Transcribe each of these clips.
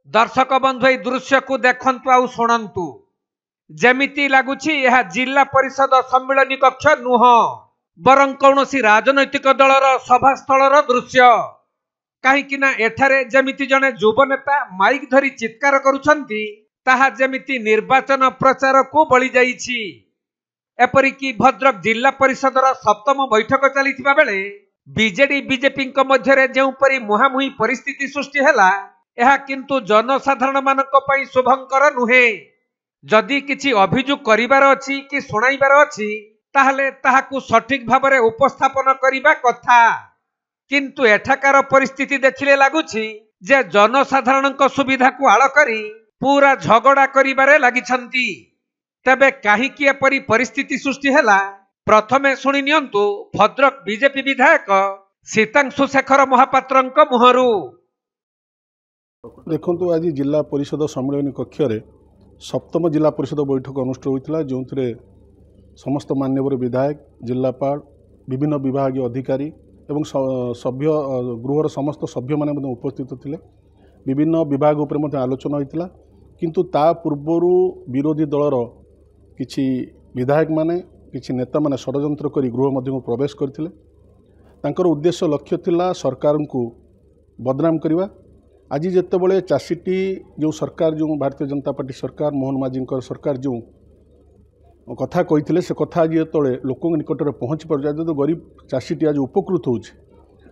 दर्शक बंधु ए दृश्य को देखंतु आउ शुणंतु जेमिति लागुछि यह जिला परिषद सम्मिलनी कक्ष नुह बरं कौनसी राजनैतिक दलर सभास्थलर दृश्य कहीं ना एठारे जेमिति जने युव नेता माइक धरी चित्कार करुछंती ताहा जेमिति निर्वाचन प्रचार को बळी जाइछि। एपरिकी भद्रक जिला परिषदर सप्तम बैठक चलिथिबा बेले बीजेडी बीजेपी मध्यरे जेउपरि मुहामुही परिस्थिति सृष्टि हैला यह किंतु जनसाधारण मानक पई शुभंकर नुहे। जदि किछि अभियोग करिवार अछि कि सुनाइबार अछि ताहले ताहाकु सठिक भाबरे उपस्थापन करिबा कथा, किंतु एठाकार परिस्थिति देखिले लागुछि जे जनसाधारणक सुविधा को आळ करी पूरा झगड़ा करिबारे लागिछंती। तबे काहीकि एपरि परिस्थिति सृष्टि हैला प्रथमे सुनि नियंतु भद्रक बीजेपी विधायक सीतांशु शेखर महापात्रंक मुहरु। देखु आज जिला परिषद सम्मेलन कक्ष सप्तम जिला परिषद बैठक अनुष्ठित होता जो समस्त मान्यवर विधायक जिलापाल विभिन्न विभागीय अधिकारी एवं सभ्य गृहर समस्त सभ्य माने उपस्थित थे। विभिन्न विभाग उपर आलोचना होता किंतु ता पूर्वर विरोधी दलर किछि विधायक माने किछि नेता माने षड्यंत्र करी गृह मध्य प्रवेश करथिले। तांकर उद्देश्य लक्ष्य थिला सरकार को बदनाम करवा। आज जितेबाला चाषीटी जो सरकार जो भारतीय जनता पार्टी सरकार मोहन माझी सरकार जो कथा कही से कथा आज जो लोक निकट में पहुँची पार तो गरीब चाषीटी आज उपकृत हो।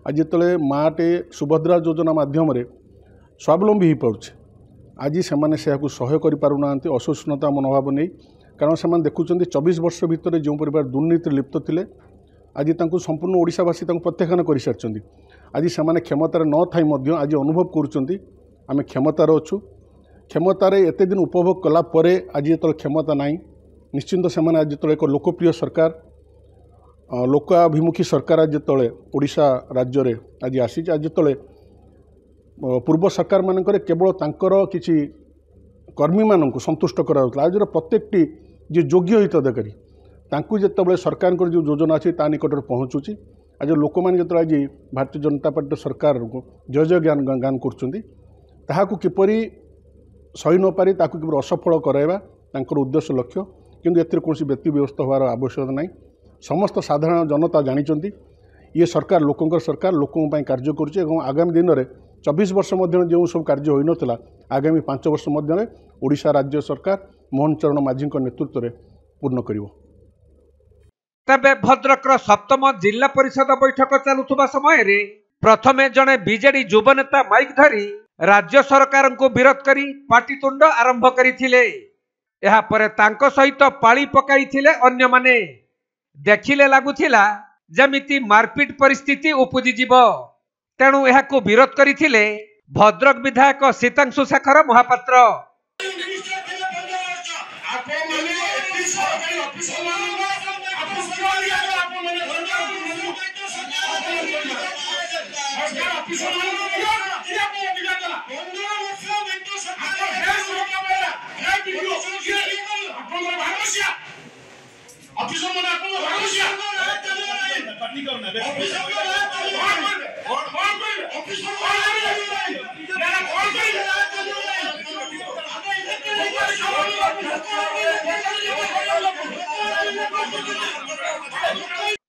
आज जो माटे सुभद्रा योजना मध्यम स्वावलम्बी हो पारे आज से सह्य करना असहिष्णुता मनोभाव नहीं कारण से देखुं 24 वर्ष भितर जो परिवार दुर्नीति लिप्त थे आज संपूर्ण ओडिशावासी प्रत्याख्यान कर सारी। आज से क्षमतार न थी आज अनुभव करें क्षमतार अच्छु क्षमतार एत दिन उपभोग कलापर आज जो क्षमता ना निश्चिंत से आज जो एक लोकप्रिय सरकार लोकाभिमुखी सरकार आज जो ओडिशा राज्य में आज आसी आज जो पूर्व सरकार मानक केवल तांकर किसी कर्मी मान संतुष्ट करा आज प्रत्येकटी जी योग्य हिताधिकारी तांकु जितेबाला सरकार जो योजना अच्छी ता निकट में पहुँचुची। आज लोक मैंने जो आज भारतीय जनता पार्टी सरकार को जय जय ज्ञान गान कर किपरि सही न पारि किपरि असफल कराइबा तांकर उद्देश्य लक्ष्य किंतु एथिर कोनसी व्यक्ति व्यवस्था होवार आवश्यकता नहीं। समस्त साधारण जनता जानिचंती ये सरकार लोकंकर सरकार लोकों ପାଇଁ कार्य करुचे और आगामी दिन में 24 वर्ष मध्य जो सब कार्य हो नथिला आगामी 5 वर्ष मध्य ओडिशा राज्य सरकार मोहन चरण माझी नेतृत्व में पूर्ण करिवो। तबे भद्रकर सप्तम जिला परिषद बैठक चलुवा समय प्रथमे जड़े बीजेडी युव नेता माइक धरी राज्य सरकार को विरोध करी पाटितुंड आरंभ करथिले। एहा परे तांको सहित पाली पकाइथिले अन्य माने। देखिले लागुथिला जमिति मारपीट परिस्थिति उपजी जीवो तेणु एहाको विरोध करथिले भद्रक विधायक सीतांशु शेखर महापात्र।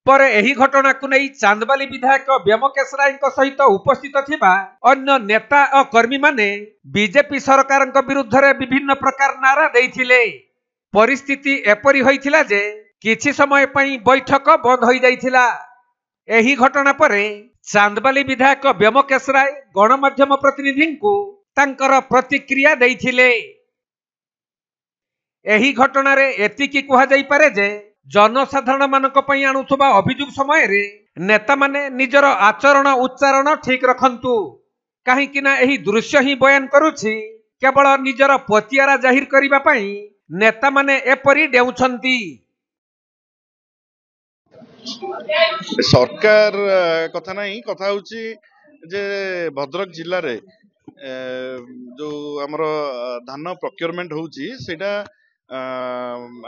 पर एही घटना को नहीं चांदबाली विधायक व्योमकेश राय सहित उपस्थित थिबा अन्य नेता और कर्मी माने बीजेपी सरकार विरुद्ध रे विभिन्न प्रकार नारा देइथिले। परिस्थिति एपरी होइथिला जे किछि समय पई बैठक बंद हो जाइथिला। एही घटना परे चांदबाली विधायक व्योमकेश राय गणमाध्यम प्रतिनिधि को तांकर प्रतिक्रिया देइथिले। एही घटना रे एतिकी कुहा जाई पारे जे जनसाधारण मानक पई आणुथबा अभियोग समय रे नेता माने निजर आचरण उच्चारण ठीक रखंतु कहीं ना एही दृश्य ही बयान करुछि केवल निजर पतियारा जाहिर करिबा पई नेता माने एपरी डेउछंती। सरकार कथा नहीं कथा होची जे भद्रक जिल्ला रे जो हमर धान प्रोक्योरमेंट होउची सेटा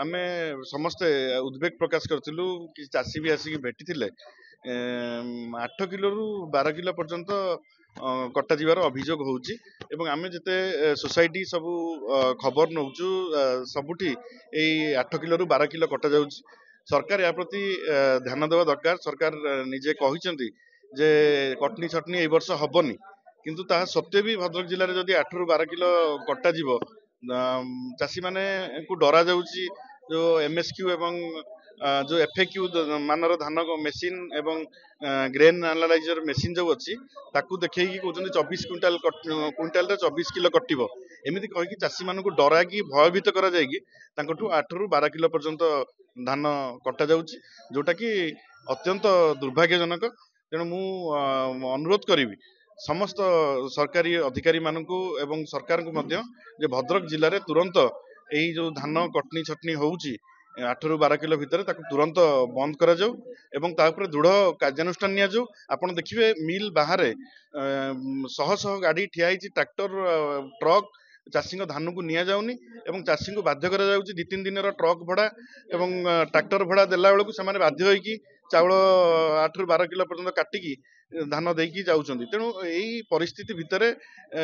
आमे समस्ते उद्वेग प्रकाश करथिलु कि चासी भी आसी भेटी थिले 8 किलो रु 12 किलो पर्यंत कटा जीवार अभियोग होउची एवं आमे जते सोसाइटी सब खबर नउचु सबुठी ए 8 किलो रु 12 किलो कटा जाउची सरकार या प्रति ध्यान देवा दरकार सरकार निजे कहिसंती जे कटनी छटनी ए वर्ष हबनी किंतु ता सत्य भी भद्रक जिल्ला रे जदी 8 रु 12 किलो कटा जीवो चासी माने को डरा जाउची जो एमएसक्यू एवं जो एफएक्यू मानर धान मेसिन एवं ग्रेन एनालाइजर मेसिन जो अच्छी ताकू देखै कि कहउछन 24 क्विंटाल रे 24 किलो कटिबो एमिति कहि कि चासी मानकु डरा कि भयभीत करा जाय कि तांकटू 8 रु 12 किलो पर्यंत धान कटा जाउची जोटा कि अत्यंत दुर्भाग्यजनक तेणु मु अनुरोध करिवि समस्त सरकारी अधिकारी मानकु एवं सरकार को मध्य जे भद्रक जिल्ला रे तुरंत एही जो धान कटनी छटनी होउची 8 रु 12 किलो भितर ताकू तुरंत बंद करा जाऊ एवं ता ऊपर दृढ़ कार्यानुष्ठान निया जाऊ आपण देखिबे मिल बाहर शह शह गाड़ी ठिया हिची ट्रैक्टर ट्रक चाषी धान को निया जाउनी एवं चाषी को बाध्य करा जाउची 2-3 दिन ट्रक भड़ा एवं ट्रैक्टर भड़ा देला बेलू से बाध्य होइकी चाउल 8 रु 12 किलो पर्यंत काटिकी धान देकी जाउछंती तेणु एई परिस्थिति भितर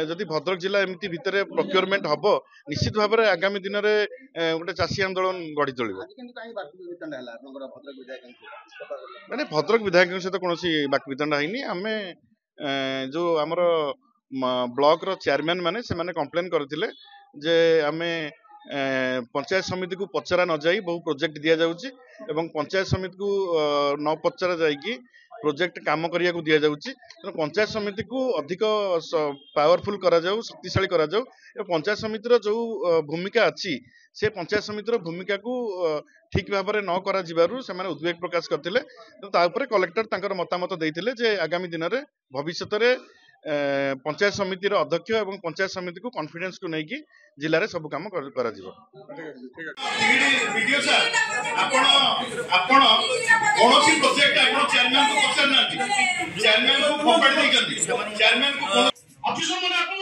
जदि भद्रक जिला एमती भितर प्रोक्योरमेंट हबो निश्चित भाव में आगामी दिन में गोटे चाषी आंदोलन गढ़ी तोलिबो माने भद्रक विधायक सहित कौन बाक वितंडा हैनी आमे जो आमर ब्लॉक रो चेयरमैन माने से माने कंप्लेन करथिले जे आमे पंचायत समिति को पचरा न जाई बहु प्रोजेक्ट दिया जाउची एवं पंचायत समिति को न पचरा जाई प्रोजेक्ट काम करिया को दिया जाउची पंचायत समिति को अधिक पावरफुल करा जाऊ शक्तिशाली करा जाऊ पंचायत समिति रो जो भूमिका अच्छी से पंचायत समिति रो भूमिका को ठीक भाव में न करा जिबारु से माने उद्वेग प्रकाश करथिले ता ऊपर कलेक्टर तांकर मतामत देइथिले जे आगामी दिन रे भविष्यत रे पंचायत समिति रो अध्यक्ष एवं पंचायत समिति को कॉन्फिडेंस को नेकी जिल्ला रे सब काम करा जिवो वीडियो सर आपण आपण कोनोसी प्रोजेक्ट आपण चेयरमैन को पछन नांती चेयरमैन को फोकट दे करदी चेयरमैन को ऑफिसर मन आपण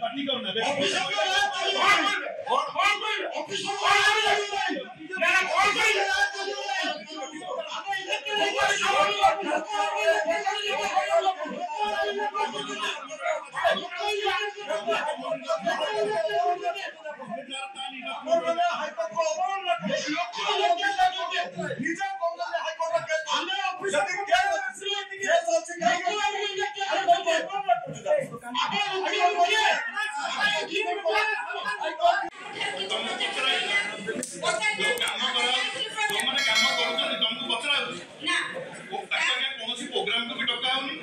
पार्टी करना प्रोग्राम को भी डका होनी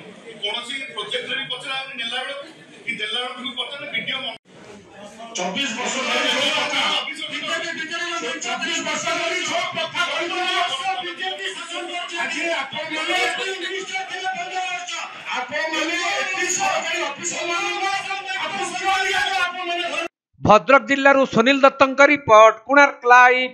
कोनोसी प्रोजेक्ट रे भी पचरा होनी नेला बेलो कि देला बेलो भी पचरा वीडियो 24 वर्ष धरि जो कथा 24 वर्ष धरि जो कथा कहलो बीजेपी शासन अछि आपण माने मिनिस्टर केले 15 वर्ष आपण माने 31 सरकारी ऑफिसर माने आपण सरकारी आपण माने भद्रक जिल्लारू सुनील दत्तଙ୍କ रिपोर्ट कोणार्क लाइव।